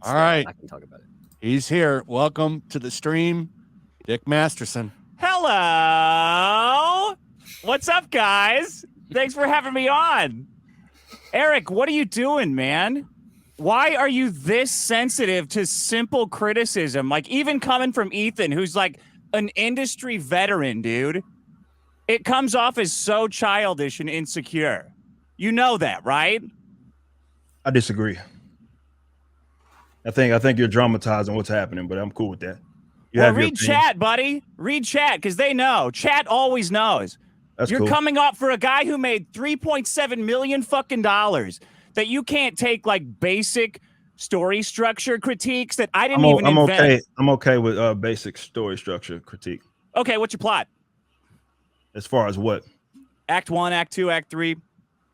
All right. I can talk about it. He's here. Welcome to the stream, Dick Masterson. Hello. What's up, guys? Thanks for having me on. Eric, what are you doing, man? Why are you this sensitive to simple criticism? Like, even coming from Ethan, who's like an industry veteran, dude. It comes off as so childish and insecure. You know that, right? I disagree. I think you're dramatizing what's happening, but I'm cool with that. Well, read chat, buddy. Read chat, because they know. Chat always knows. You're cool. Coming up for a guy who made $3.7 million fucking dollars that you can't take like basic story structure critiques that I didn't even invent. I'm okay with basic story structure critique. Okay, what's your plot? As far as what? Act 1, Act 2, Act 3.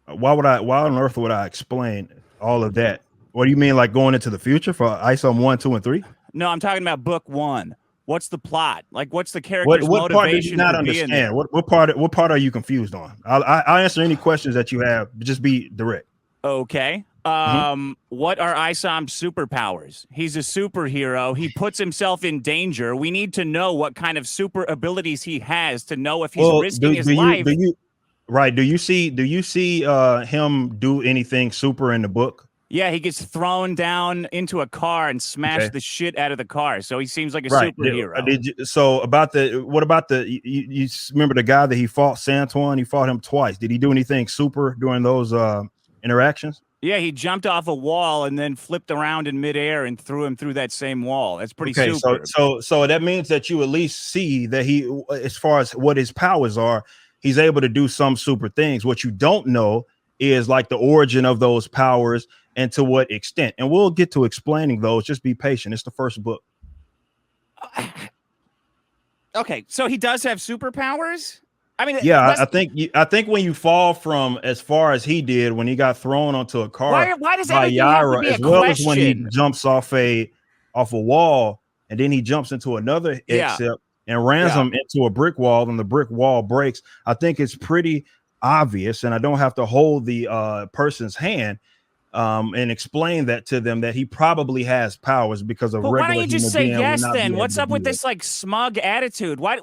Why on earth would I explain all of that? What do you mean, like going into the future for ISOM 1, 2, and 3? No, I'm talking about book 1. What's the plot? Like, what's the character's motivation? What part did you not understand? What part are you confused on? I'll answer any questions that you have. Just be direct. Okay. What are ISOM's superpowers? He's a superhero. He puts himself in danger. We need to know what kind of super abilities he has to know if he's risking his life. Do you see him do anything super in the book? Yeah, he gets thrown down into a car and smashed the shit out of the car. So he seems like a superhero. What about you remember the guy that he fought, Santuan? He fought him twice. Did he do anything super during those interactions? Yeah, he jumped off a wall and then flipped around in midair and threw him through that same wall. That's pretty super. So that means that you at least see that he, as far as what his powers are, he's able to do some super things. What you don't know is like the origin of those powers and to what extent. And we'll get to explaining those. Just be patient. It's the first book. Okay, so he does have superpowers? I mean, yeah, I think when you fall from as far as he did when he got thrown onto a car why does by Yara, as well as when he jumps off a wall and then he jumps into another exit and rams him into a brick wall and the brick wall breaks. I think it's pretty obvious, and I don't have to hold the person's hand and explain that to them that he probably has powers because of regular. Why don't you just say yes then? What's up with this like smug attitude? Why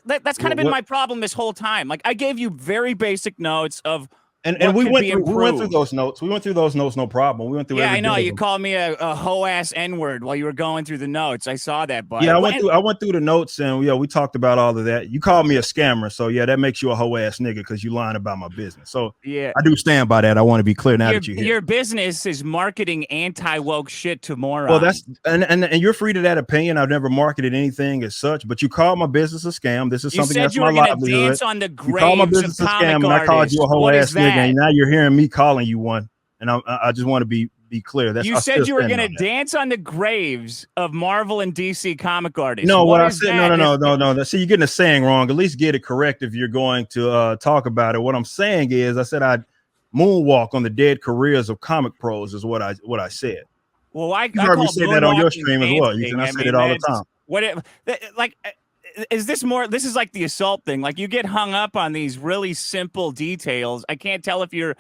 that's kind of been my problem this whole time. Like I gave you very basic notes of and we went through those notes. We went through those notes, no problem. We went through. Yeah, I know you called me a hoe ass N-word while you were going through the notes. I saw that, but yeah, I went through the notes and we talked about all of that. You called me a scammer, so yeah, that makes you a hoe ass nigga because you lying about my business. So yeah, I do stand by that. I want to be clear now that you hear. Your business is marketing anti-woke shit to morons. Well, that's and you're free to that opinion. I've never marketed anything as such, but you call my business a scam. This is something that's my livelihood. Dance on the you call my business a scam, and I called you a hoe ass nigga, and now you're hearing me calling you one, and I just want to be clear. You said you were going to dance on the graves of Marvel and DC comic artists. No, what I said, no. See, you're getting a saying wrong. At least get it correct if you're going to talk about it. What I'm saying is, I said I'd moonwalk on the dead careers of comic pros is what I said. Well, I heard me say that on your stream as well. You can I say it all the time. Is this more? This is like the assault thing. Like you get hung up on these really simple details. I can't tell if you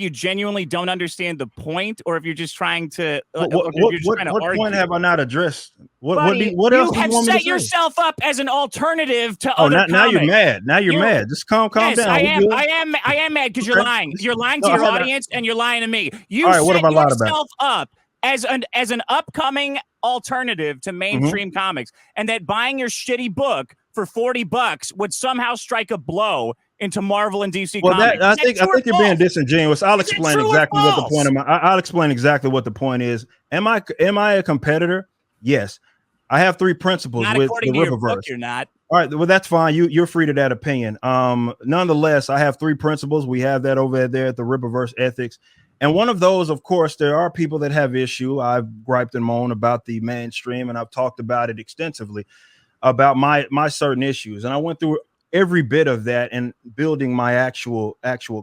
genuinely don't understand the point, or if you're just trying to. What point have I not addressed? What else do you want me to say? You have set yourself up as an alternative to other comics. Now you're mad. Now you're mad. Just calm down. I am mad because you're lying. You're lying to your audience and you're lying to me. You set yourself up as an upcoming alternative to mainstream comics, and that buying your shitty book for $40 would somehow strike a blow into Marvel and DC comics. I think you're being disingenuous. I'll explain exactly what the point I'll explain exactly what the point is. Am I a competitor? Yes. I have 3 principles with the Riververse. You're not. All right, well, that's fine. You're free to that opinion. Nonetheless, I have 3 principles. We have that over there at the Riververse Ethics. And one of those, of course, there are people that have issue. I've griped and moaned about the mainstream, and I've talked about it extensively about my certain issues. And I went through every bit of that in building my actual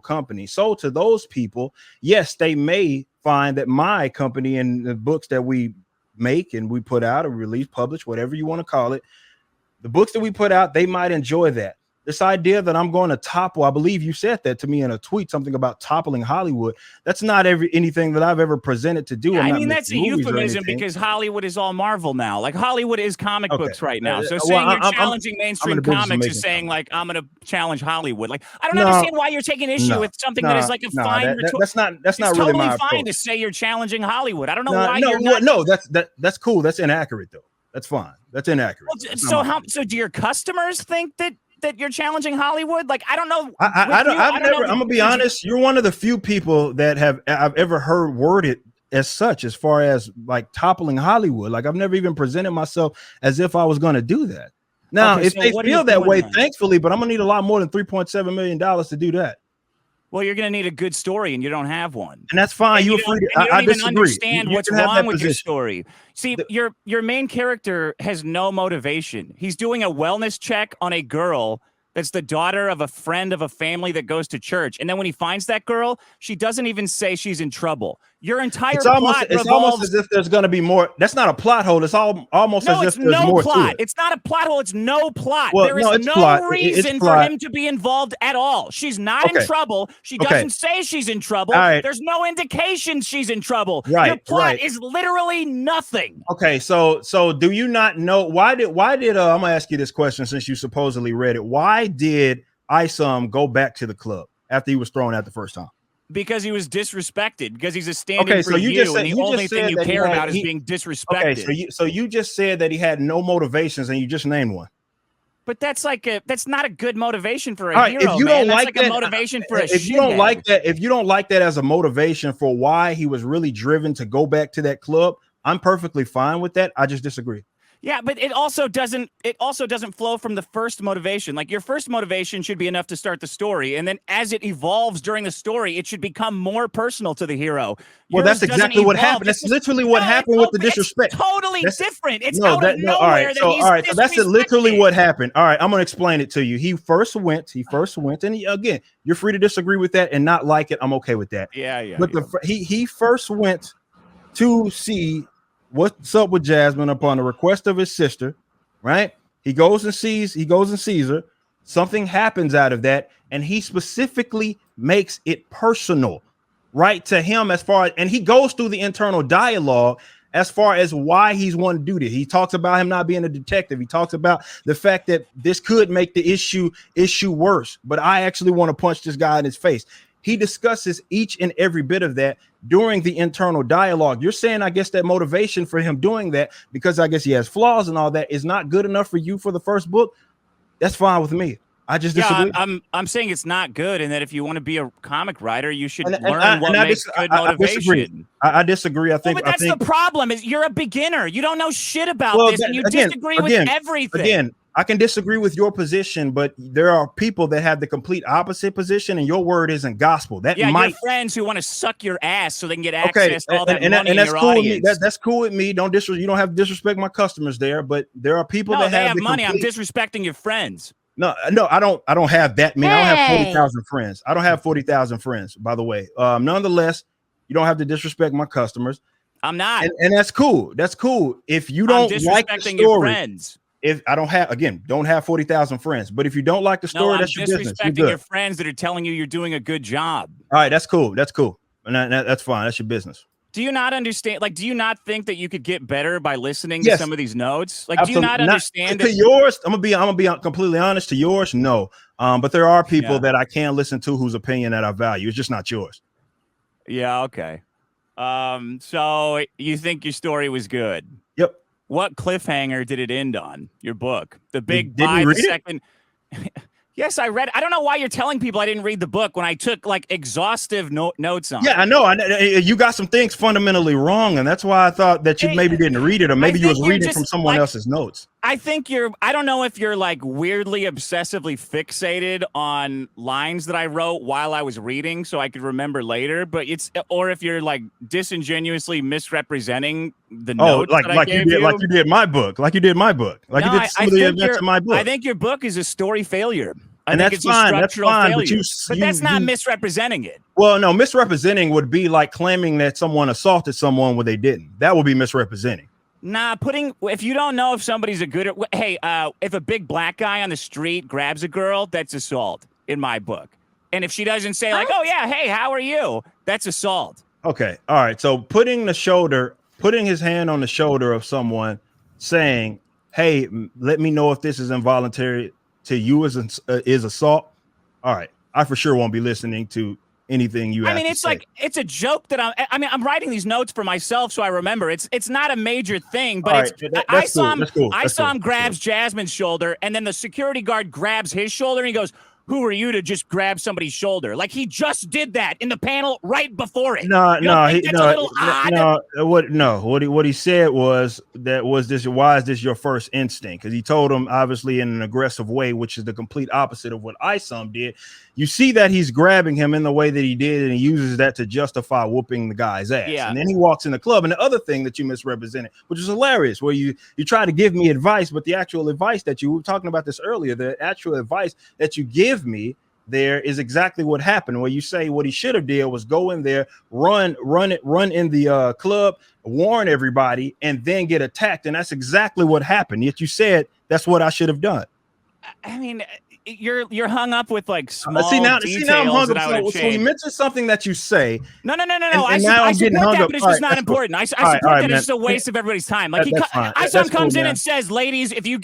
company. So to those people, yes, they may find that my company and the books that we make and we put out or release, publish, whatever you want to call it, the books that we put out, they might enjoy that. This idea that I'm going to topple, I believe you said that to me in a tweet, something about toppling Hollywood. That's not anything that I've ever presented to do. Yeah, I'm I not mean, that's a making movies or euphemism anything. because Hollywood is all Marvel now. Like Hollywood is comic Okay. books right now. So Well, saying you're I'm challenging in mainstream the business of comics is making saying comics. like I'm going to challenge Hollywood. Like I don't No, understand why you're taking issue no, with something no, that is like a no, fine. that's not It's really totally my fine approach. to say you're challenging Hollywood. I don't know No, why no, you're not. no, that's cool. That's inaccurate though. That's fine. That's inaccurate. Well, That's so not my so do your customers think that you're challenging Hollywood? Like I don't know. I don't. I've never. I'm gonna be difference. honest. You're one of the few people that I've ever heard worded as such, as far as like toppling Hollywood. Like I've never even presented myself as if I was going to do that. Now, Okay, if so they what are you feel that doing way, then? thankfully, but I'm gonna need a lot more than $3.7 million to do that. Well, you're going to need a good story, and you don't have one. And that's fine. And You're you free don't, to. and you don't I even disagree. understand You what's can have wrong that with your position. story. See, your main character has no motivation. He's doing a wellness check on a girl that's the daughter of a friend of a family that goes to church. And then when he finds that girl, she doesn't even say she's in trouble. Your entire plot It's revolves. almost as if there's going to be more. That's not a plot hole. It's almost No, as it's if there's no more plot. to it. It's not a plot hole. It's no plot. Well, There is no, it's no plot. It's reason for plot. him to be involved at all. She's not in Okay. trouble. She Okay. doesn't say she's in trouble. All right. There's no indication she's in trouble. Right, Your plot right. is literally nothing. Okay, so do you not know why did I'm gonna ask you this question since you supposedly read it. Why did Isom go back to the club after he was thrown out the first time? Because he was disrespected. Because he's a stand-in Okay, for so you you, just said- and the you just only thing said you that he care had- about is he- being disrespected. Okay, so you just said that he had no motivations, and you just named one. But that's not a good motivation for a All right, hero, if you man. don't That's like like a that, motivation for a if you don't shithead. like that, if you don't like that as a motivation for why he was really driven to go back to that club, I'm perfectly fine with that. I just disagree. Yeah, but it also doesn't flow from the first motivation. Like your first motivation should be enough to start the story, and then as it evolves during the story, it should become more personal to the hero. Well, Yours that's exactly doesn't what evolve. happened. It's That's just- literally what No, happened with the it's disrespect. totally That's- different. It's No, out of nowhere all right. that So he's all right, so that's literally disrespected. what happened. All right, I'm gonna explain it to you. He first went, and again, you're free to disagree with that and not like it. I'm okay with that. Yeah. But he first went to see what's up with Jasmine upon the request of his sister, right? He goes and sees her. Something happens out of that, and he specifically makes it personal, right, to him and he goes through the internal dialogue as far as why he's wanting to do this. He talks about him not being a detective. He talks about the fact that this could make the issue worse, but I actually want to punch this guy in his face. He discusses each and every bit of that during the internal dialogue. You're saying, I guess, that motivation for him doing that, because I guess he has flaws and all that, is not good enough for you for the first book. That's fine with me. I just disagree. I'm saying it's not good, and that if you want to be a comic writer, you should And learn what makes good motivation. I disagree. I think. But that's the problem. Is you're a beginner. You don't know shit about this, and you disagree with everything. Again, I can disagree with your position, but there are people that have the complete opposite position, and your word isn't gospel. That your might friends who want to suck your ass so they can get access to all that money and that's in your cool audience. with me. That's cool with me. You don't have to disrespect my customers there, but there are people No, that they have have the money. complete- I'm disrespecting your friends. No, I don't have that many. I don't have Hey. 40,000 friends. I don't have 40,000 friends, by the way. Nonetheless, you don't have to disrespect my customers. I'm not. And that's cool. That's cool. If you I'm don't disrespecting like the your story, friends. if I don't have 40,000 friends, but if you don't like the No, story, I'm that's your business. You're disrespecting good. your friends that are telling you you're doing a good job. All right, that's cool. That's cool. And that's fine. That's your business. Do you not understand? Like, do you not think that you could get better by listening Yes. to some of these notes? Like, Absolutely. do you not understand to that? yours? I'm gonna be completely honest. To yours, no. But there are people Yeah. that I can listen to whose opinion that I value. It's just not yours. Yeah. Okay. So you think your story was good? Yep. What cliffhanger did it end on? Your book, the big Didn't buy you the read it? second. Yes, I read. I don't know why you're telling people I didn't read the book when I took like exhaustive notes on. Yeah, it. I know. You got some things fundamentally wrong, and that's why I thought that you Hey, maybe didn't read it, or maybe you think was you're reading just, from someone like, else's notes. I think I don't know if you're like weirdly obsessively fixated on lines that I wrote while I was reading so I could remember later, but or if you're like disingenuously misrepresenting the notes that I gave you. like you did my book, like you did some of the events in my book. I think your book is a story failure. And think that's it's fine. A That's structural fine. failure. But that's not misrepresenting it. Well, no, misrepresenting would be like claiming that someone assaulted someone when they didn't. That would be misrepresenting. Nah, if you don't know if somebody's a good, hey, if a big black guy on the street grabs a girl, that's assault in my book. And if she doesn't say like, oh yeah, hey, how are you? That's assault. Okay. All right. So putting his hand on the shoulder of someone saying, hey, let me know if this is involuntary to you is assault. All right. I for sure won't be listening to anything you have to say. It's like, it's a joke that I'm writing these notes for myself so I remember. It's not a major thing, but I saw him grabs Jasmine's shoulder, and then the security guard grabs his shoulder, and he goes, who are you to just grab somebody's shoulder? Like he just did that in the panel right before it. What he said was why is this your first instinct? Because he told him obviously in an aggressive way, which is the complete opposite of what Isom did. You see that he's grabbing him in the way that he did, and he uses that to justify whooping the guy's ass. Yeah. And then he walks in the club. And the other thing that you misrepresented, which is hilarious, where you try to give me advice, but the actual advice that you were talking about this earlier, the actual advice that you give me there is exactly what happened, where you say what he should have did was go in there, run in the club, warn everybody, and then get attacked. And that's exactly what happened. Yet you said that's what I should have done. I mean, you're hung up with like small see now I'm hung up. So you mentioned something that you say. No. I support that, but it's just not important. I support that. It's just a waste of everybody's time. Like Isom comes in and says, "Ladies, if you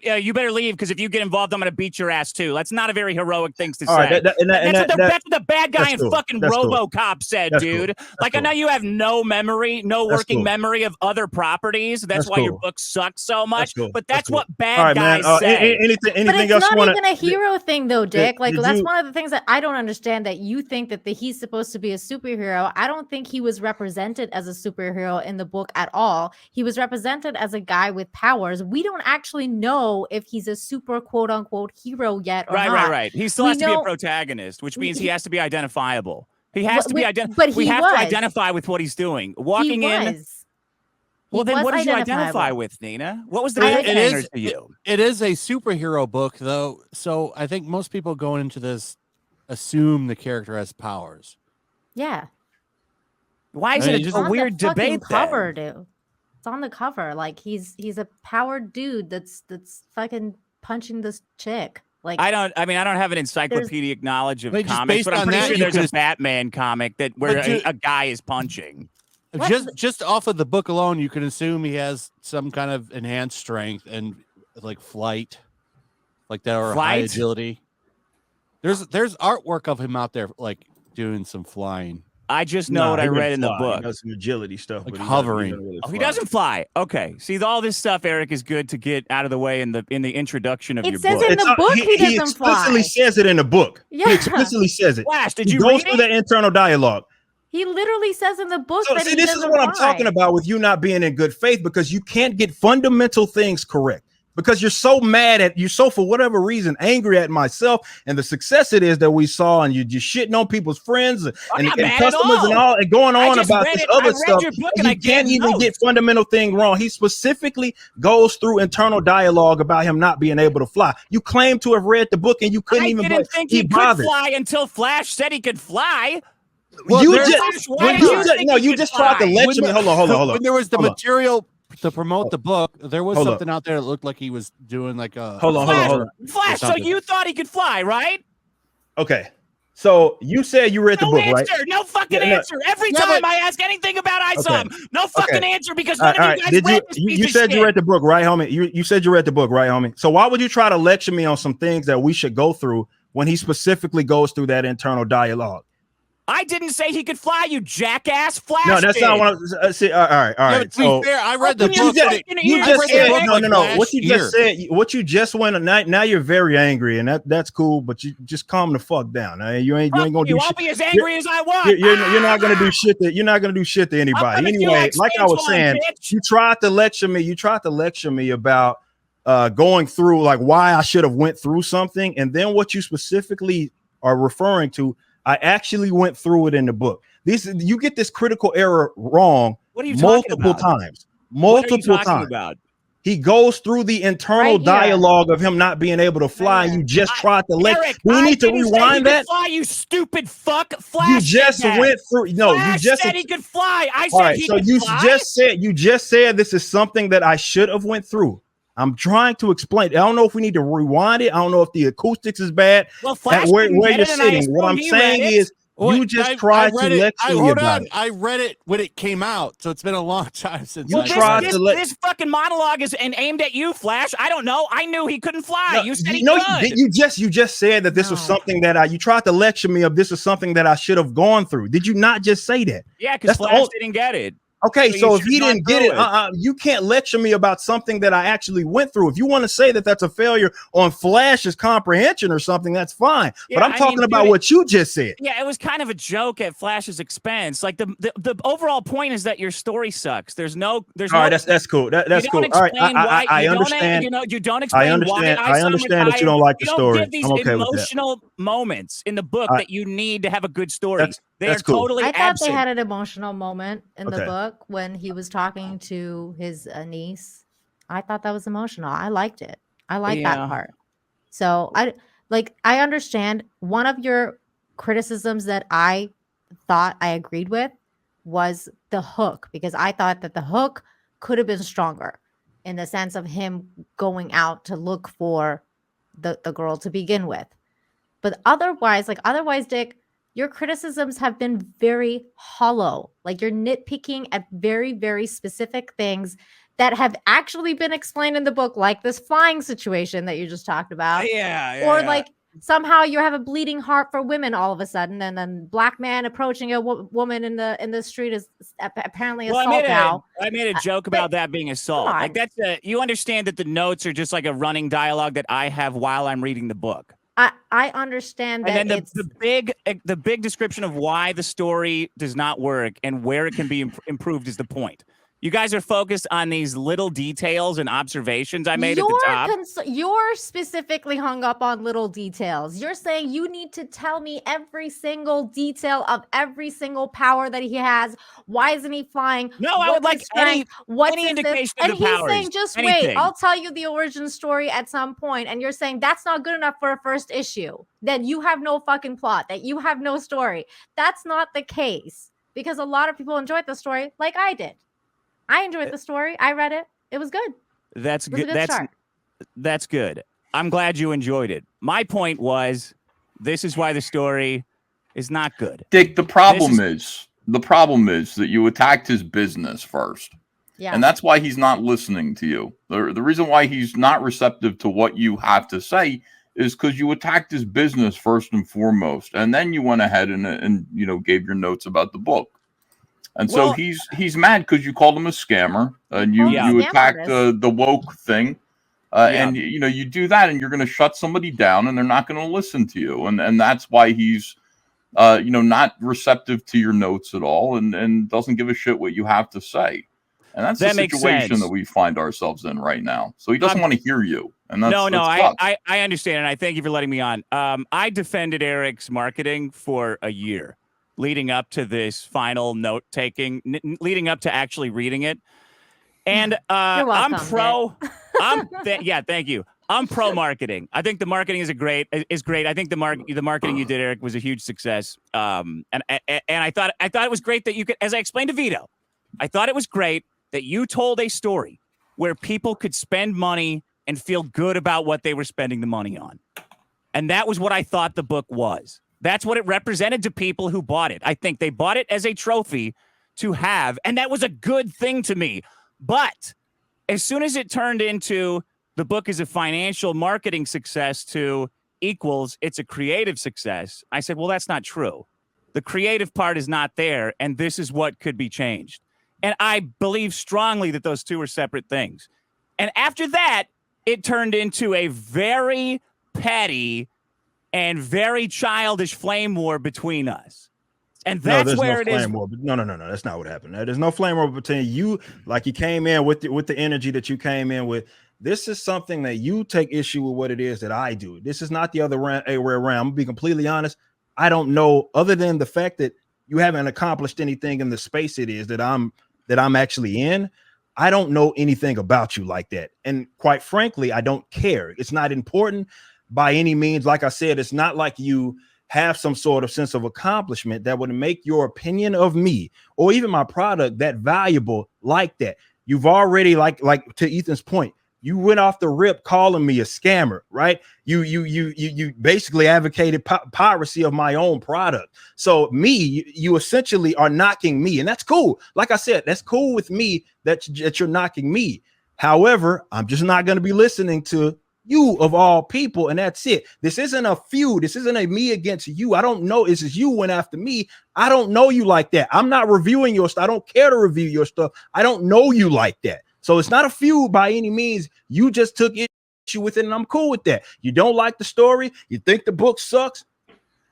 you better leave because if you get involved, I'm going to beat your ass too." That's not a very heroic thing to say. That's what the bad guy in fucking RoboCop said, dude. Like I know you have no memory, no working memory of other properties. That's why your book sucks so much. But that's what bad guys say. Anything else? Not even a hero thing though, Dick. Like that's one of the things that I don't understand, that you think that he's supposed to be a superhero. I don't think he was represented as a superhero in the book at all. He was represented as a guy with powers. We don't actually know if he's a super quote unquote hero yet or not. Right. He still has to be a protagonist, which means he has to be identifiable. He has to be identifiable. But we have to identify with what he's doing. Walking in. Well, then what did you identify with, Nina? What was the cliffhanger to you? It is a superhero book, though, so I think most people going into this assume the character has powers. Yeah. Why is it a weird debate? Cover, dude. It's on the cover. Like he's a powered dude that's fucking punching this chick. Like I don't have an encyclopedic knowledge of comics, but I'm pretty sure there's a Batman comic where a guy is punching. Just off of the book alone, you can assume he has some kind of enhanced strength and like flight, like that, or high agility. There's artwork of him out there like doing some flying. I just know what I read in the book. He does some agility stuff, like but hovering. He doesn't fly. Okay, see, all this stuff, Eric, is good to get out of the way in the introduction of your book. It says in the book he doesn't fly. He explicitly says it in the book. Yeah. He explicitly says it. Flash, did you read it? He goes through the internal dialogue. He literally says in the book that this is what I'm talking about with you not being in good faith, because you can't get fundamental things correct, because you're so mad for whatever reason angry at myself and the success it is that we saw, and you're just shitting on people's friends and customers and all, and going on about this other stuff. And you can't even get fundamental thing wrong. He specifically goes through internal dialogue about him not being able to fly. You claim to have read the book and you couldn't even think he could fly until Flash said he could fly. Well, you just tried to lecture me. Hold on. When there was the material to promote the book, there was something out there that looked like he was doing like a hold on. Flash. So you thought he could fly, right? Okay. So you said you read the book, right? No fucking answer. Every time I ask anything about Isom, no fucking answer, because none of you guys read this piece you said you read the book, right, homie? You said you read the book, right, homie? So why would you try to lecture me on some things that we should go through when he specifically goes through that internal dialogue? I didn't say he could fly, you jackass. Flash. No, that's not what I see. All right. Yeah, to be fair, I read the book. You just said no. What you just said, what you just went. Now you're very angry, and that's cool. But you just calm the fuck down. You ain't gonna do shit. I'll be as angry as I want. You're not gonna do shit. You're not gonna do shit to anybody. Anyway, like I was saying, you tried to lecture me about going through like why I should have went through something, and then what you specifically are referring to, I actually went through it in the book. You get this critical error wrong. What are you multiple talking about? times. Multiple times. About? He goes through the internal dialogue of him not being able to fly. And you just tried to let. Eric, we need to rewind that. Fly, you stupid fuck. Flash. You just went through. No, Flash you just said he could fly. I all said right, he so could you fly. just said this is something that I should have went through. I'm trying to explain. I don't know if we need to rewind it. I don't know if the acoustics is bad. Well, Flash where didn't you're get it, and I sitting. What I'm assumed he saying read it. is you just tried to lecture me about it. I read it when it came out, so it's been a long time since You tried to let this fucking monologue is aimed at you, Flash. I don't know. I knew he couldn't fly. No, you said he could. You just said that this was something that you tried to lecture me of. This is something that I should have gone through. Did you not just say that? Yeah, because Flash didn't get it. Okay, so if he didn't get it, you can't lecture me about something that I actually went through. If you want to say that that's a failure on Flash's comprehension or something, that's fine. Yeah, but I'm talking about what you just said. Yeah, it was kind of a joke at Flash's expense. Like the overall point is that your story sucks. There's all right. That's cool. That's cool. All right, I understand. You don't explain. I understand that you don't like the story. Give these emotional moments in the book that you need to have a good story. They're cool. totally I thought absent. they had an emotional moment in the book when he was talking to his niece. I thought that was emotional. I liked it. I like that part. So I understand one of your criticisms that I thought I agreed with was the hook, because I thought that the hook could have been stronger in the sense of him going out to look for the girl to begin with. But otherwise, Dick, your criticisms have been very hollow. Like you're nitpicking at very, very specific things that have actually been explained in the book, like this flying situation that you just talked about. Or like somehow you have a bleeding heart for women all of a sudden, and then black man approaching a woman in the street is apparently assault now. I made a joke about that being assault. Like that's you understand that the notes are just like a running dialogue that I have while I'm reading the book. I understand that. And then the big description of why the story does not work and where it can be improved is the point. You guys are focused on these little details and observations I made at the top. You're specifically hung up on little details. You're saying you need to tell me every single detail of every single power that he has. Why isn't he flying? No, I would like any indication of the powers. And he's saying, just wait, I'll tell you the origin story at some point. And you're saying that's not good enough for a first issue. That you have no fucking plot, that you have no story. That's not the case, because a lot of people enjoyed the story like I did. I enjoyed the story. I read it. It was good. That's good. That's good. I'm glad you enjoyed it. My point was, this is why the story is not good. Dick, the problem is that you attacked his business first. Yeah. And that's why he's not listening to you. The reason why he's not receptive to what you have to say is because you attacked his business first and foremost. And then you went ahead and gave your notes about the book. And so he's mad because you called him a scammer and you attacked the woke thing. And you do that and you're going to shut somebody down and they're not going to listen to you. And that's why he's not receptive to your notes at all and doesn't give a shit what you have to say. And that's the situation that we find ourselves in right now. So he doesn't want to hear you. And that's, I understand, and I thank you for letting me on. I defended Eric's marketing for a year, leading up to this final note taking, leading up to actually reading it. And I'm pro. Thank you. I'm pro marketing. I think the marketing is great. I think the marketing you did, Eric, was a huge success. And I thought it was great that you could, as I explained to Vito, I thought it was great that you told a story where people could spend money and feel good about what they were spending the money on. And that was what I thought the book was. That's what it represented to people who bought it. I think they bought it as a trophy to have, and that was a good thing to me. But as soon as it turned into the book is a financial marketing success to equals it's a creative success, I said, well, that's not true. The creative part is not there, and this is what could be changed. And I believe strongly that those two are separate things. And after that, it turned into a very petty and very childish flame war between us. And that's where it is. No, that's not what happened. There's no flame war between you. Like you came in with the energy that you came in with. This is something that you take issue with what it is that I do. This is not the other way around. I'm gonna be completely honest. I don't know, other than the fact that you haven't accomplished anything in the space it is that I'm actually in. I don't know anything about you like that. And quite frankly, I don't care. It's not important by any means. Like I said, it's not like you have some sort of sense of accomplishment that would make your opinion of me or even my product that valuable like that. You've already, like to Ethan's point, you went off the rip calling me a scammer, right? You basically advocated piracy of my own product. So you essentially are knocking me, and that's cool. Like I said, that's cool with me that you're knocking me. However, I'm just not going to be listening to you of all people, and that's it. This isn't a feud. This isn't a me against you. I don't know. It's just you went after me. I don't know you like that. I'm not reviewing your stuff. I don't care to review your stuff. I don't know you like that. So it's not a feud by any means. You just took issue with it, and I'm cool with that. You don't like the story. You think the book sucks.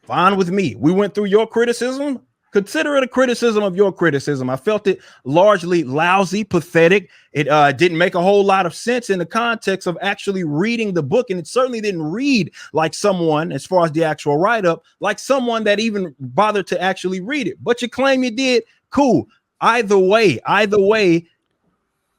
Fine with me. We went through your criticism. Consider it a criticism of your criticism. I felt it largely lousy, pathetic. It didn't make a whole lot of sense in the context of actually reading the book. And it certainly didn't read like someone, as far as the actual write-up, like someone that even bothered to actually read it. But you claim you did. Cool. Either way,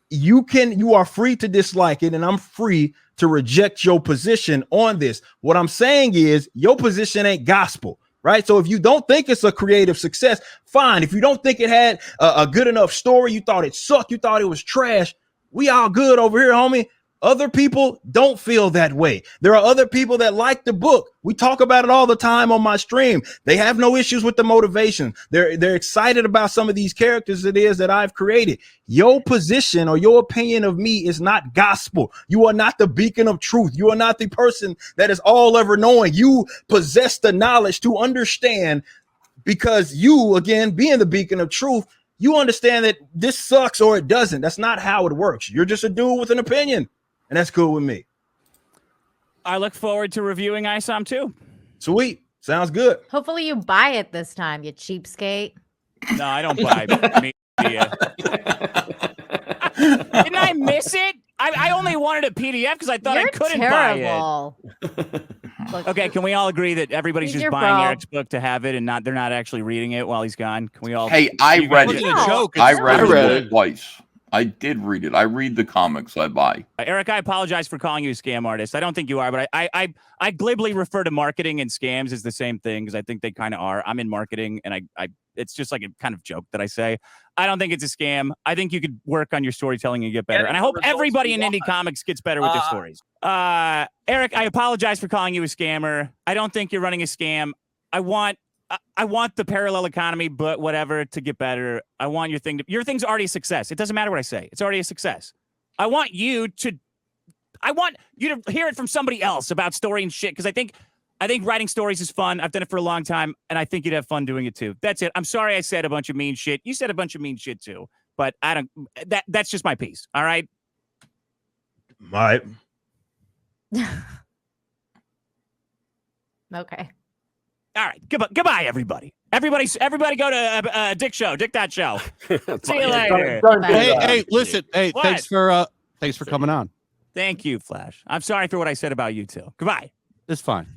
you are free to dislike it, and I'm free to reject your position on this. What I'm saying is your position ain't gospel, right? So if you don't think it's a creative success, fine. If you don't think it had a good enough story, you thought it sucked, you thought it was trash, we all good over here, homie. Other people don't feel that way. There are other people that like the book. We talk about it all the time on my stream. They have no issues with the motivation. They're excited about some of these characters it is that I've created. Your position or your opinion of me is not gospel. You are not the beacon of truth. You are not the person that is all ever knowing. You possess the knowledge to understand, because you, again, being the beacon of truth, you understand that this sucks or it doesn't. That's not how it works. You're just a dude with an opinion. And that's cool with me. I look forward to reviewing ISOM too. Sweet. Sounds good. Hopefully you buy it this time, you cheapskate. No, I don't buy media. Didn't I miss it? I only wanted a PDF because I thought I couldn't terrible. buy it. Okay, can we all agree that everybody's just buying Eric's book to have it and they're not actually reading it while he's gone? Can we all? Hey, I read it. I read it twice. I did read it. I read the comics I buy. Eric, I apologize for calling you a scam artist. I don't think you are, but I glibly refer to marketing and scams as the same thing because I think they kind of are. I'm in marketing, and I it's just like a kind of joke that I say. I don't think it's a scam. I think you could work on your storytelling and get better. And I hope everybody in indie comics gets better with their stories. Eric, I apologize for calling you a scammer. I don't think you're running a scam. I want the parallel economy, but whatever, to get better. I want your thing's already a success. It doesn't matter what I say. It's already a success. I want you to hear it from somebody else about story and shit. Cause I think writing stories is fun. I've done it for a long time, and I think you'd have fun doing it too. That's it. I'm sorry I said a bunch of mean shit. You said a bunch of mean shit too, but that's just my piece. All right. All right. Okay. All right. Goodbye, everybody. Everybody go to Dick Show. See you later. Hey, listen. Hey, what? thanks for coming on. Thank you, Flash. I'm sorry for what I said about you too. Goodbye. It's fine.